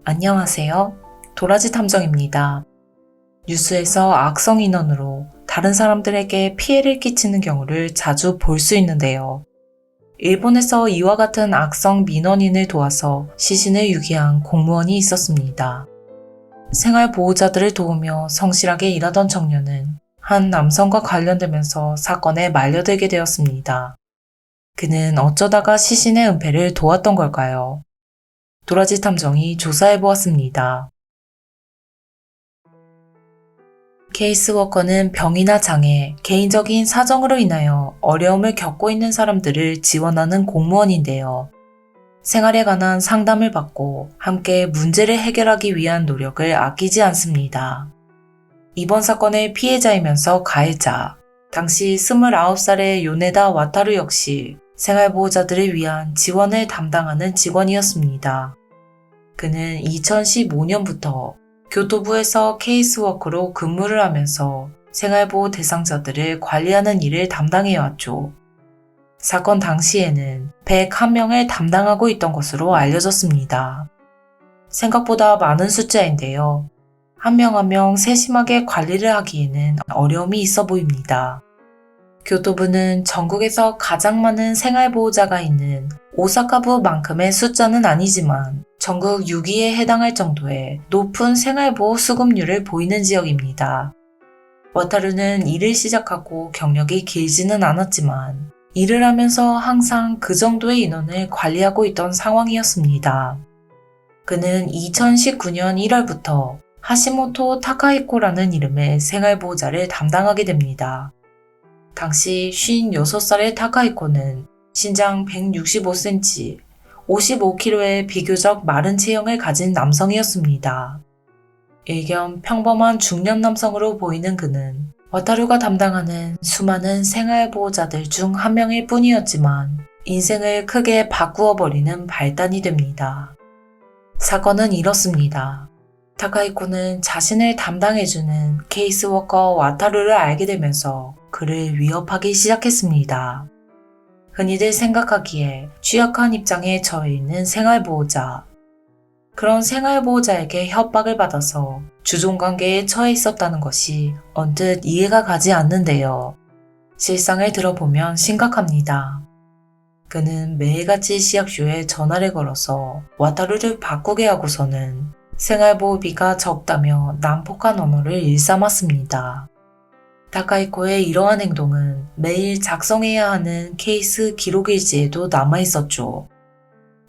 안녕하세요. 도라지 탐정입니다. 뉴스에서 악성 인원으로 다른 사람들에게 피해를 끼치는 경우를 자주 볼 수 있는데요. 일본에서 이와 같은 악성 민원인을 도와서 시신을 유기한 공무원이 있었습니다. 생활보호자들을 도우며 성실하게 일하던 청년은 한 남성과 관련되면서 사건에 말려들게 되었습니다. 그는 어쩌다가 시신의 은폐를 도왔던 걸까요? 도라지 탐정이 조사해보았습니다. 케이스워커는 병이나 장애, 개인적인 사정으로 인하여 어려움을 겪고 있는 사람들을 지원하는 공무원인데요. 생활에 관한 상담을 받고 함께 문제를 해결하기 위한 노력을 아끼지 않습니다. 이번 사건의 피해자이면서 가해자, 당시 29살의 요네다 와타루 역시 생활보호자들을 위한 지원을 담당하는 직원이었습니다. 그는 2015년부터 교토부에서 케이스워커로 근무를 하면서 생활보호 대상자들을 관리하는 일을 담당해왔죠. 사건 당시에는 101명을 담당하고 있던 것으로 알려졌습니다. 생각보다 많은 숫자인데요. 한 명 한 명 세심하게 관리를 하기에는 어려움이 있어 보입니다. 교토부는 전국에서 가장 많은 생활보호자가 있는 오사카부만큼의 숫자는 아니지만 전국 6위에 해당할 정도의 높은 생활보호 수급률을 보이는 지역입니다. 와타루는 일을 시작하고 경력이 길지는 않았지만 일을 하면서 항상 그 정도의 인원을 관리하고 있던 상황이었습니다. 그는 2019년 1월부터 하시모토 타카히코라는 이름의 생활보호자를 담당하게 됩니다. 당시 56살의 타카히코는 신장 165cm, 55kg의 비교적 마른 체형을 가진 남성이었습니다. 일견 평범한 중년 남성으로 보이는 그는 와타루가 담당하는 수많은 생활보호자들 중 한 명일 뿐이었지만 인생을 크게 바꾸어버리는 발단이 됩니다. 사건은 이렇습니다. 타카히코는 자신을 담당해주는 케이스워커 와타루를 알게 되면서 그를 위협하기 시작했습니다. 흔히들 생각하기에 취약한 입장에 처해 있는 생활보호자. 그런 생활보호자에게 협박을 받아서 주종관계에 처해 있었다는 것이 언뜻 이해가 가지 않는데요. 실상을 들어보면 심각합니다. 그는 매일같이 시약쇼에 전화를 걸어서 와타루를 바꾸게 하고서는 생활보호비가 적다며 난폭한 언어를 일삼았습니다. 타카히코의 이러한 행동은 매일 작성해야 하는 케이스 기록일지에도 남아있었죠.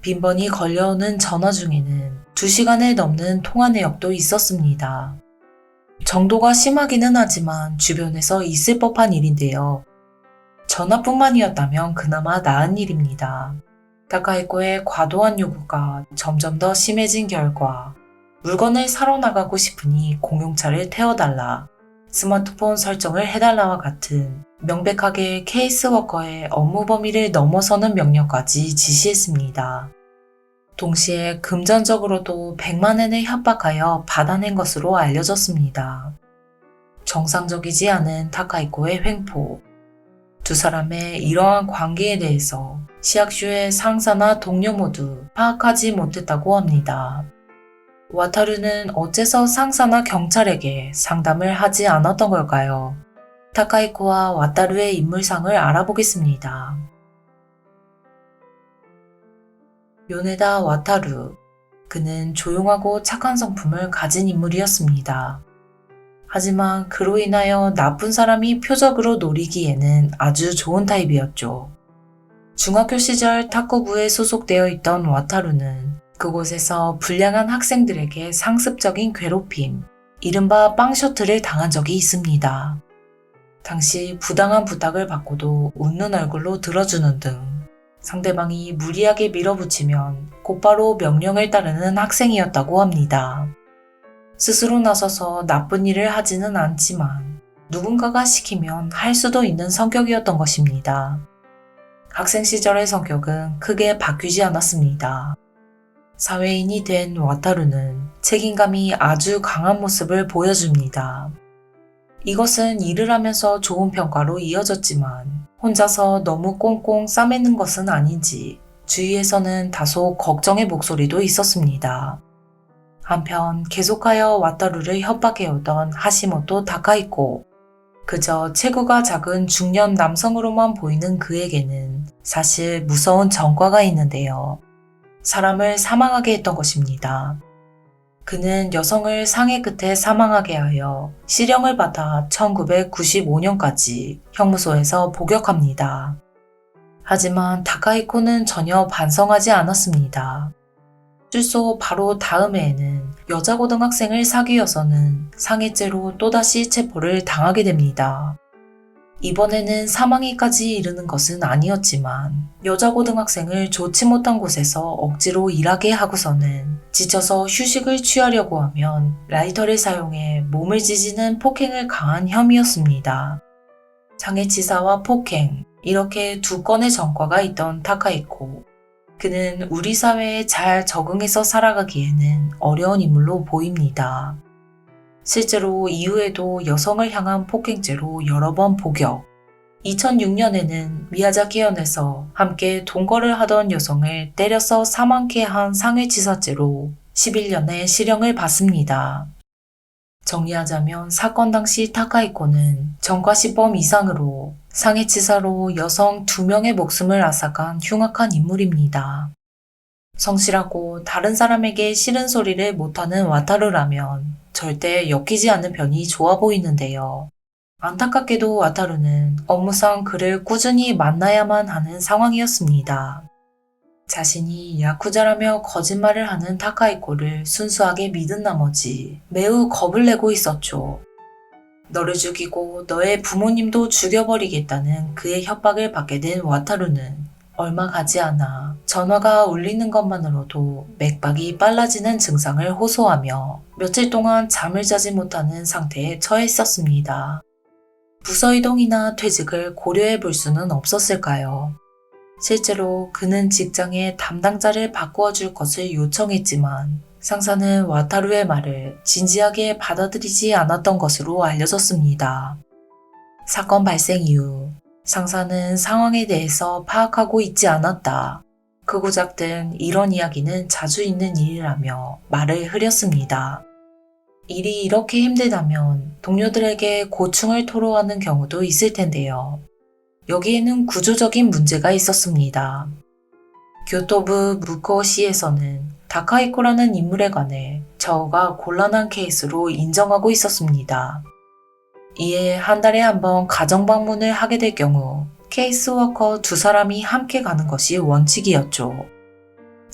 빈번히 걸려오는 전화 중에는 2시간을 넘는 통화 내역도 있었습니다. 정도가 심하기는 하지만 주변에서 있을 법한 일인데요. 전화뿐만이었다면 그나마 나은 일입니다. 타카히코의 과도한 요구가 점점 더 심해진 결과 물건을 사러 나가고 싶으니 공용차를 태워달라, 스마트폰 설정을 해달라와 같은 명백하게 케이스워커의 업무 범위를 넘어서는 명령까지 지시했습니다. 동시에 금전적으로도 100만엔을 협박하여 받아낸 것으로 알려졌습니다. 정상적이지 않은 타카히코의 횡포. 두 사람의 이러한 관계에 대해서 시약쇼의 상사나 동료 모두 파악하지 못했다고 합니다. 와타루는 어째서 상사나 경찰에게 상담을 하지 않았던 걸까요? 타카히코와 와타루의 인물상을 알아보겠습니다. 요네다 와타루. 그는 조용하고 착한 성품을 가진 인물이었습니다. 하지만 그로 인하여 나쁜 사람이 표적으로 노리기에는 아주 좋은 타입이었죠. 중학교 시절 탁구부에 소속되어 있던 와타루는 그곳에서 불량한 학생들에게 상습적인 괴롭힘, 이른바 빵셔틀을 당한 적이 있습니다. 당시 부당한 부탁을 받고도 웃는 얼굴로 들어주는 등 상대방이 무리하게 밀어붙이면 곧바로 명령을 따르는 학생이었다고 합니다. 스스로 나서서 나쁜 일을 하지는 않지만 누군가가 시키면 할 수도 있는 성격이었던 것입니다. 학생 시절의 성격은 크게 바뀌지 않았습니다. 사회인이 된 와타루는 책임감이 아주 강한 모습을 보여줍니다. 이것은 일을 하면서 좋은 평가로 이어졌지만 혼자서 너무 꽁꽁 싸매는 것은 아닌지 주위에서는 다소 걱정의 목소리도 있었습니다. 한편 계속하여 와타루를 협박해오던 하시모토 다카이코. 그저 체구가 작은 중년 남성으로만 보이는 그에게는 사실 무서운 전과가 있는데요. 사람을 사망하게 했던 것입니다. 그는 여성을 상해 끝에 사망하게 하여 실형을 받아 1995년까지 형무소에서 복역합니다. 하지만 다카이코는 전혀 반성하지 않았습니다. 출소 바로 다음 해에는 여자 고등학생을 사귀어서는 상해죄로 또다시 체포를 당하게 됩니다. 이번에는 사망에까지 이르는 것은 아니었지만 여자 고등학생을 좋지 못한 곳에서 억지로 일하게 하고서는 지쳐서 휴식을 취하려고 하면 라이터를 사용해 몸을 지지는 폭행을 가한 혐의였습니다. 상해치사와 폭행, 이렇게 두 건의 전과가 있던 타카이코. 그는 우리 사회에 잘 적응해서 살아가기에는 어려운 인물로 보입니다. 실제로 이후에도 여성을 향한 폭행죄로 여러 번 복역. 2006년에는 미야자키현에서 함께 동거를 하던 여성을 때려서 사망케 한 상해치사죄로 11년의 실형을 받습니다. 정리하자면 사건 당시 타카이코는 전과시범 이상으로 상해치사로 여성 2명의 목숨을 앗아간 흉악한 인물입니다. 성실하고 다른 사람에게 싫은 소리를 못하는 와타루라면 절대 엮이지 않는 편이 좋아 보이는데요. 안타깝게도 와타루는 업무상 그를 꾸준히 만나야만 하는 상황이었습니다. 자신이 야쿠자라며 거짓말을 하는 타카이코를 순수하게 믿은 나머지 매우 겁을 내고 있었죠. 너를 죽이고 너의 부모님도 죽여버리겠다는 그의 협박을 받게 된 와타루는 얼마 가지 않아 전화가 울리는 것만으로도 맥박이 빨라지는 증상을 호소하며 며칠 동안 잠을 자지 못하는 상태에 처해 있었습니다. 부서 이동이나 퇴직을 고려해 볼 수는 없었을까요? 실제로 그는 직장의 담당자를 바꾸어 줄 것을 요청했지만 상사는 와타루의 말을 진지하게 받아들이지 않았던 것으로 알려졌습니다. 사건 발생 이후 상사는 상황에 대해서 파악하고 있지 않았다. 크고작 등 이런 이야기는 자주 있는 일이라며 말을 흐렸습니다. 일이 이렇게 힘들다면 동료들에게 고충을 토로하는 경우도 있을 텐데요. 여기에는 구조적인 문제가 있었습니다. 교토부 무코시에서는 다카이코라는 인물에 관해 저우가 곤란한 케이스로 인정하고 있었습니다. 이에 한 달에 한 번 가정 방문을 하게 될 경우 케이스워커 2사람이 함께 가는 것이 원칙이었죠.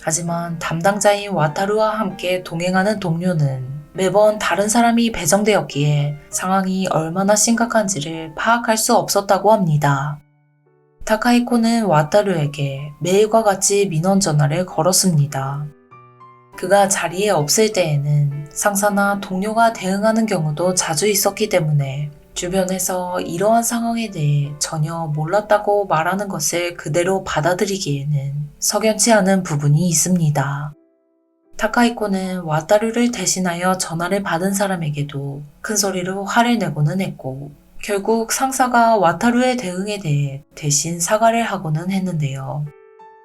하지만 담당자인 와타루와 함께 동행하는 동료는 매번 다른 사람이 배정되었기에 상황이 얼마나 심각한지를 파악할 수 없었다고 합니다. 타카이코는 와타루에게 매일과 같이 민원 전화를 걸었습니다. 그가 자리에 없을 때에는 상사나 동료가 대응하는 경우도 자주 있었기 때문에 주변에서 이러한 상황에 대해 전혀 몰랐다고 말하는 것을 그대로 받아들이기에는 석연치 않은 부분이 있습니다. 타카이코는 와타루를 대신하여 전화를 받은 사람에게도 큰 소리로 화를 내고는 했고 결국 상사가 와타루의 대응에 대해 대신 사과를 하고는 했는데요.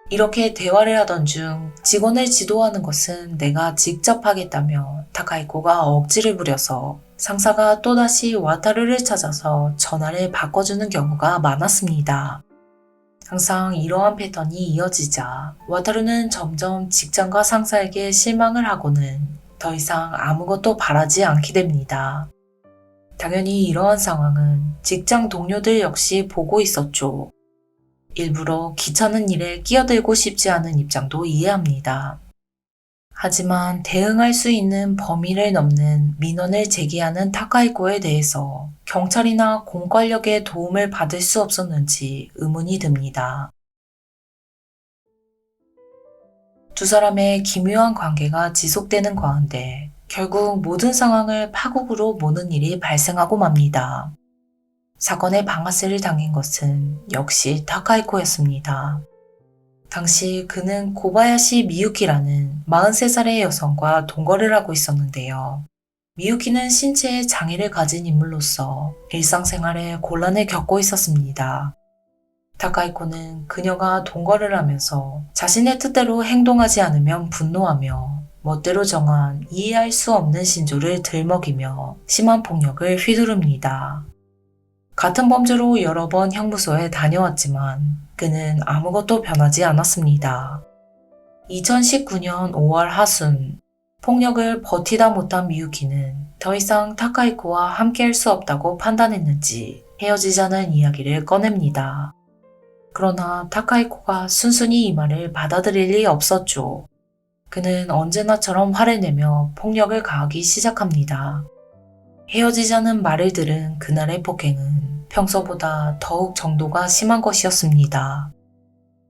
이렇게 대화를 하던 중 직원을 지도하는 것은 내가 직접 하겠다며 타카이코가 억지를 부려서 상사가 또다시 와타루를 찾아서 전화를 바꿔주는 경우가 많았습니다. 항상 이러한 패턴이 이어지자 와타루는 점점 직장과 상사에게 실망을 하고는 더 이상 아무것도 바라지 않게 됩니다. 당연히 이러한 상황은 직장 동료들 역시 보고 있었죠. 일부러 귀찮은 일에 끼어들고 싶지 않은 입장도 이해합니다. 하지만 대응할 수 있는 범위를 넘는 민원을 제기하는 타카이코에 대해서 경찰이나 공권력의 도움을 받을 수 없었는지 의문이 듭니다. 두 사람의 기묘한 관계가 지속되는 가운데 결국 모든 상황을 파국으로 모는 일이 발생하고 맙니다. 사건의 방아쇠를 당긴 것은 역시 타카이코였습니다. 당시 그는 고바야시 미유키라는 43살의 여성과 동거를 하고 있었는데요. 미유키는 신체에 장애를 가진 인물로서 일상생활에 곤란을 겪고 있었습니다. 타카이코는 그녀가 동거를 하면서 자신의 뜻대로 행동하지 않으면 분노하며 멋대로 정한 이해할 수 없는 신조를 들먹이며 심한 폭력을 휘두릅니다. 같은 범죄로 여러 번 형무소에 다녀왔지만 그는 아무것도 변하지 않았습니다. 2019년 5월 하순, 폭력을 버티다 못한 미유키는 더 이상 타카이코와 함께할 수 없다고 판단했는지 헤어지자는 이야기를 꺼냅니다. 그러나 타카이코가 순순히 이 말을 받아들일 리 없었죠. 그는 언제나처럼 화를 내며 폭력을 가하기 시작합니다. 헤어지자는 말을 들은 그날의 폭행은 평소보다 더욱 정도가 심한 것이었습니다.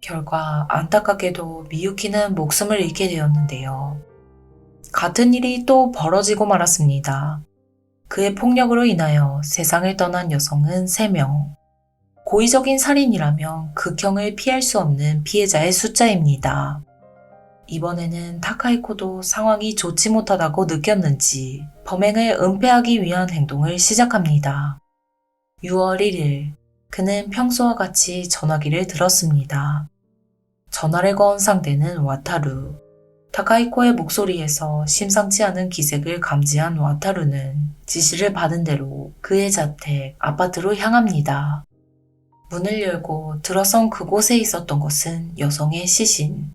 결과 안타깝게도 미유키는 목숨을 잃게 되었는데요. 같은 일이 또 벌어지고 말았습니다. 그의 폭력으로 인하여 세상을 떠난 여성은 3명. 고의적인 살인이라면 극형을 피할 수 없는 피해자의 숫자입니다. 이번에는 타카이코도 상황이 좋지 못하다고 느꼈는지 범행을 은폐하기 위한 행동을 시작합니다. 6월 1일, 그는 평소와 같이 전화기를 들었습니다. 전화를 건 상대는 와타루. 타카이코의 목소리에서 심상치 않은 기색을 감지한 와타루는 지시를 받은 대로 그의 자택, 아파트로 향합니다. 문을 열고 들어선 그곳에 있었던 것은 여성의 시신.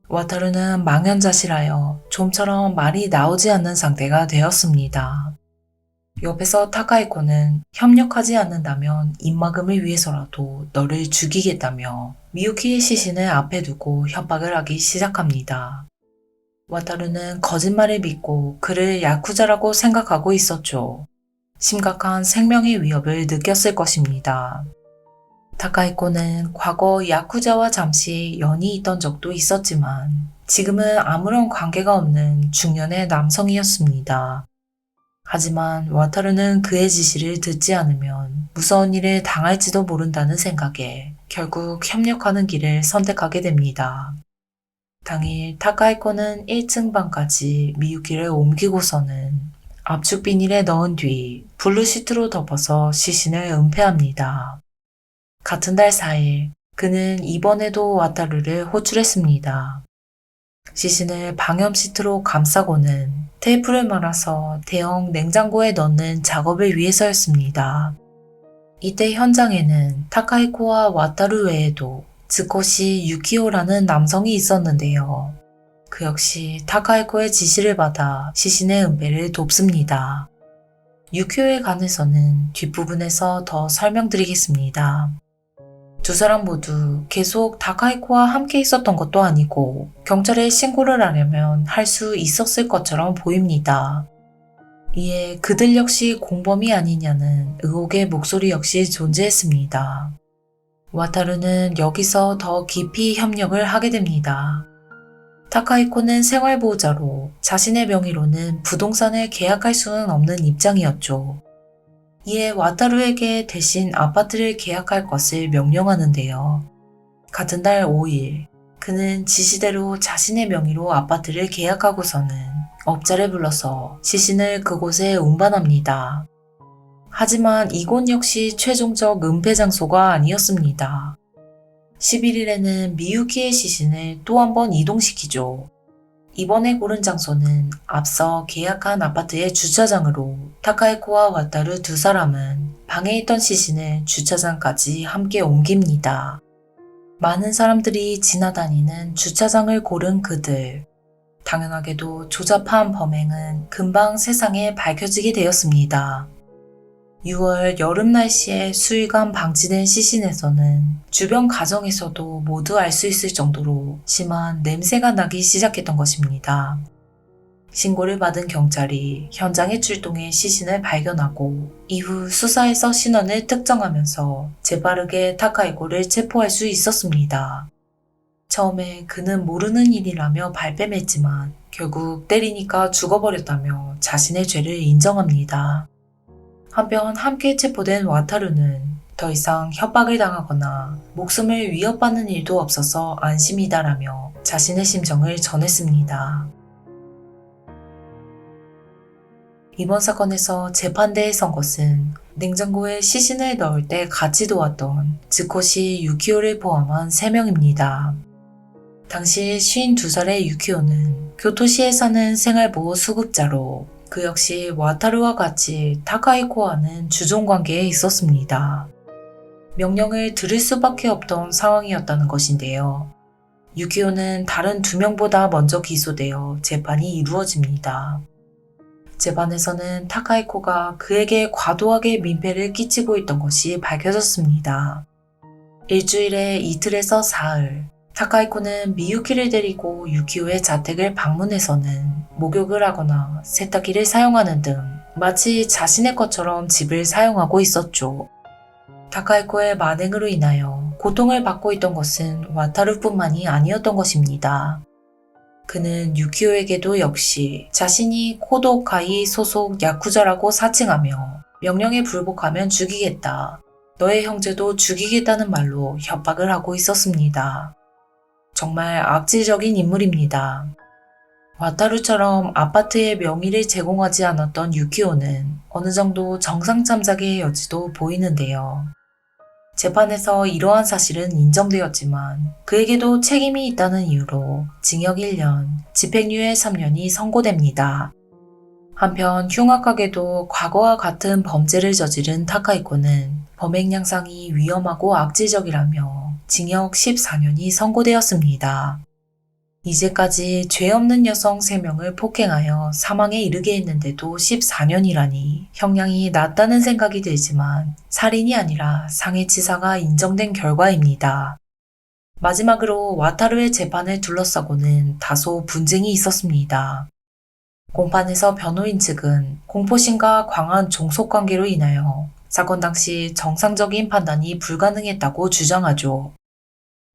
와타루는 망연자실하여 좀처럼 말이 나오지 않는 상태가 되었습니다. 옆에서 타카이코는 협력하지 않는다면 입막음을 위해서라도 너를 죽이겠다며 미유키의 시신을 앞에 두고 협박을 하기 시작합니다. 와타루는 거짓말을 믿고 그를 야쿠자라고 생각하고 있었죠. 심각한 생명의 위협을 느꼈을 것입니다. 타카이코는 과거 야쿠자와 잠시 연이 있던 적도 있었지만 지금은 아무런 관계가 없는 중년의 남성이었습니다. 하지만 와타루는 그의 지시를 듣지 않으면 무서운 일을 당할지도 모른다는 생각에 결국 협력하는 길을 선택하게 됩니다. 당일 타카이코는 1층 방까지 미유키를 옮기고서는 압축 비닐에 넣은 뒤 블루시트로 덮어서 시신을 은폐합니다. 같은 달 4일, 그는 이번에도 와타루를 호출했습니다. 시신을 방염 시트로 감싸고는 테이프를 말아서 대형 냉장고에 넣는 작업을 위해서였습니다. 이때 현장에는 타카이코와 와타루 외에도 즈코시 유키오라는 남성이 있었는데요. 그 역시 타카이코의 지시를 받아 시신의 은폐를 돕습니다. 유키오에 관해서는 뒷부분에서 더 설명드리겠습니다. 두 사람 모두 계속 타카이코와 함께 있었던 것도 아니고 경찰에 신고를 하려면 할 수 있었을 것처럼 보입니다. 이에 그들 역시 공범이 아니냐는 의혹의 목소리 역시 존재했습니다. 와타루는 여기서 더 깊이 협력을 하게 됩니다. 타카이코는 생활보호자로 자신의 명의로는 부동산을 계약할 수는 없는 입장이었죠. 이에 와타루에게 대신 아파트를 계약할 것을 명령하는데요. 같은 달 5일, 그는 지시대로 자신의 명의로 아파트를 계약하고서는 업자를 불러서 시신을 그곳에 운반합니다. 하지만 이곳 역시 최종적 은폐 장소가 아니었습니다. 11일에는 미유키의 시신을 또 한 번 이동시키죠. 이번에 고른 장소는 앞서 계약한 아파트의 주차장으로 타카이코와 와타루 두 사람은 방에 있던 시신을 주차장까지 함께 옮깁니다. 많은 사람들이 지나다니는 주차장을 고른 그들. 당연하게도 조잡한 범행은 금방 세상에 밝혀지게 되었습니다. 6월 여름 날씨에 수위가 방치된 시신에서는 주변 가정에서도 모두 알 수 있을 정도로 심한 냄새가 나기 시작했던 것입니다. 신고를 받은 경찰이 현장에 출동해 시신을 발견하고 이후 수사에서 신원을 특정하면서 재빠르게 타카이코를 체포할 수 있었습니다. 처음에 그는 모르는 일이라며 발뺌했지만 결국 때리니까 죽어버렸다며 자신의 죄를 인정합니다. 한편 함께 체포된 와타루는 더 이상 협박을 당하거나 목숨을 위협받는 일도 없어서 안심이다라며 자신의 심정을 전했습니다. 이번 사건에서 재판대에 선 것은 냉장고에 시신을 넣을 때 같이 도왔던 즈코시 유키오를 포함한 3명입니다. 당시 52살의 유키오는 교토시에 사는 생활보호 수급자로 그 역시 와타루와 같이 타카히코와는 주종관계에 있었습니다. 명령을 들을 수밖에 없던 상황이었다는 것인데요. 유키오는 다른 2명보다 먼저 기소되어 재판이 이루어집니다. 재판에서는 타카히코가 그에게 과도하게 민폐를 끼치고 있던 것이 밝혀졌습니다. 일주일에 이틀에서 사흘, 타카히코는 미유키를 데리고 유키오의 자택을 방문해서는 목욕을 하거나 세탁기를 사용하는 등 마치 자신의 것처럼 집을 사용하고 있었죠. 타카히코의 만행으로 인하여 고통을 받고 있던 것은 와타루뿐만이 아니었던 것입니다. 그는 유키오에게도 역시 자신이 코도카이 소속 야쿠자라고 사칭하며 명령에 불복하면 죽이겠다, 너의 형제도 죽이겠다는 말로 협박을 하고 있었습니다. 정말 악질적인 인물입니다. 와타루처럼 아파트의 명의를 제공하지 않았던 유키오는 어느 정도 정상 참작의 여지도 보이는데요. 재판에서 이러한 사실은 인정되었지만 그에게도 책임이 있다는 이유로 징역 1년, 집행유예 3년이 선고됩니다. 한편 흉악하게도 과거와 같은 범죄를 저지른 타카히코는 범행 양상이 위험하고 악질적이라며 징역 14년이 선고되었습니다. 이제까지 죄 없는 여성 3명을 폭행하여 사망에 이르게 했는데도 14년이라니 형량이 낮다는 생각이 들지만 살인이 아니라 상해치사가 인정된 결과입니다. 마지막으로 와타루의 재판을 둘러싸고는 다소 분쟁이 있었습니다. 공판에서 변호인 측은 공포심과 강한 종속관계로 인하여 사건 당시 정상적인 판단이 불가능했다고 주장하죠.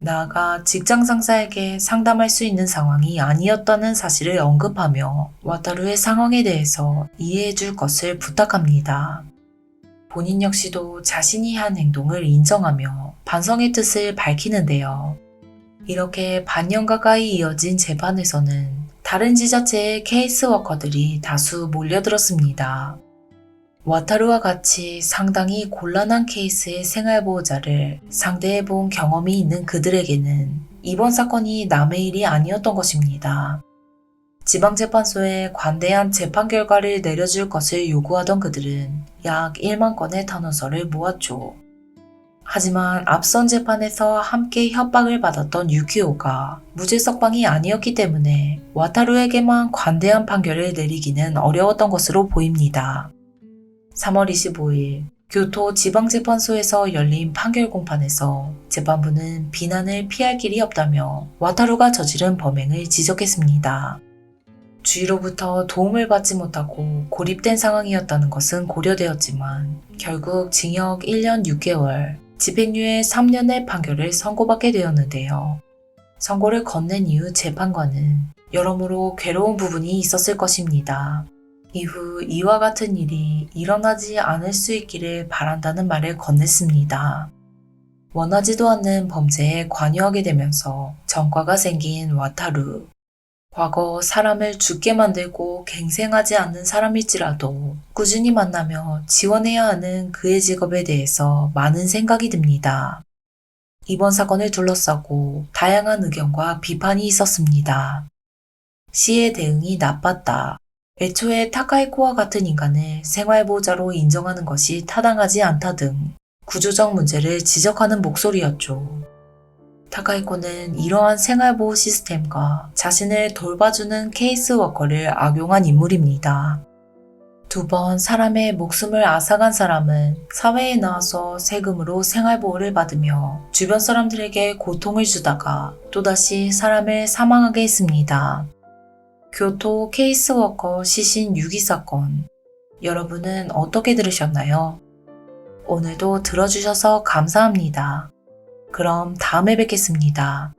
나아가 직장 상사에게 상담할 수 있는 상황이 아니었다는 사실을 언급하며 와타루의 상황에 대해서 이해해 줄 것을 부탁합니다. 본인 역시도 자신이 한 행동을 인정하며 반성의 뜻을 밝히는데요. 이렇게 반년 가까이 이어진 재판에서는 다른 지자체의 케이스 워커들이 다수 몰려들었습니다. 와타루와 같이 상당히 곤란한 케이스의 생활보호자를 상대해 본 경험이 있는 그들에게는 이번 사건이 남의 일이 아니었던 것입니다. 지방재판소에 관대한 재판 결과를 내려줄 것을 요구하던 그들은 약 1만 건의 탄원서를 모았죠. 하지만 앞선 재판에서 함께 협박을 받았던 유키오가 무죄 석방이 아니었기 때문에 와타루에게만 관대한 판결을 내리기는 어려웠던 것으로 보입니다. 3월 25일 교토 지방재판소에서 열린 판결 공판에서 재판부는 비난을 피할 길이 없다며 와타루가 저지른 범행을 지적했습니다. 주위로부터 도움을 받지 못하고 고립된 상황이었다는 것은 고려되었지만 결국 징역 1년 6개월, 집행유예 3년의 판결을 선고받게 되었는데요. 선고를 건넨 이후 재판관은 여러모로 괴로운 부분이 있었을 것입니다. 이후 이와 같은 일이 일어나지 않을 수 있기를 바란다는 말을 건넸습니다. 원하지도 않는 범죄에 관여하게 되면서 전과가 생긴 와타루. 과거 사람을 죽게 만들고 갱생하지 않는 사람일지라도 꾸준히 만나며 지원해야 하는 그의 직업에 대해서 많은 생각이 듭니다. 이번 사건을 둘러싸고 다양한 의견과 비판이 있었습니다. 시의 대응이 나빴다. 애초에 타카히코와 같은 인간을 생활보호자로 인정하는 것이 타당하지 않다 등 구조적 문제를 지적하는 목소리였죠. 타카히코는 이러한 생활보호 시스템과 자신을 돌봐주는 케이스 워커를 악용한 인물입니다. 2번 사람의 목숨을 앗아간 사람은 사회에 나와서 세금으로 생활보호를 받으며 주변 사람들에게 고통을 주다가 또다시 사람을 사망하게 했습니다. 교토 케이스워커 시신 유기 사건. 여러분은 어떻게 들으셨나요? 오늘도 들어주셔서 감사합니다. 그럼 다음에 뵙겠습니다.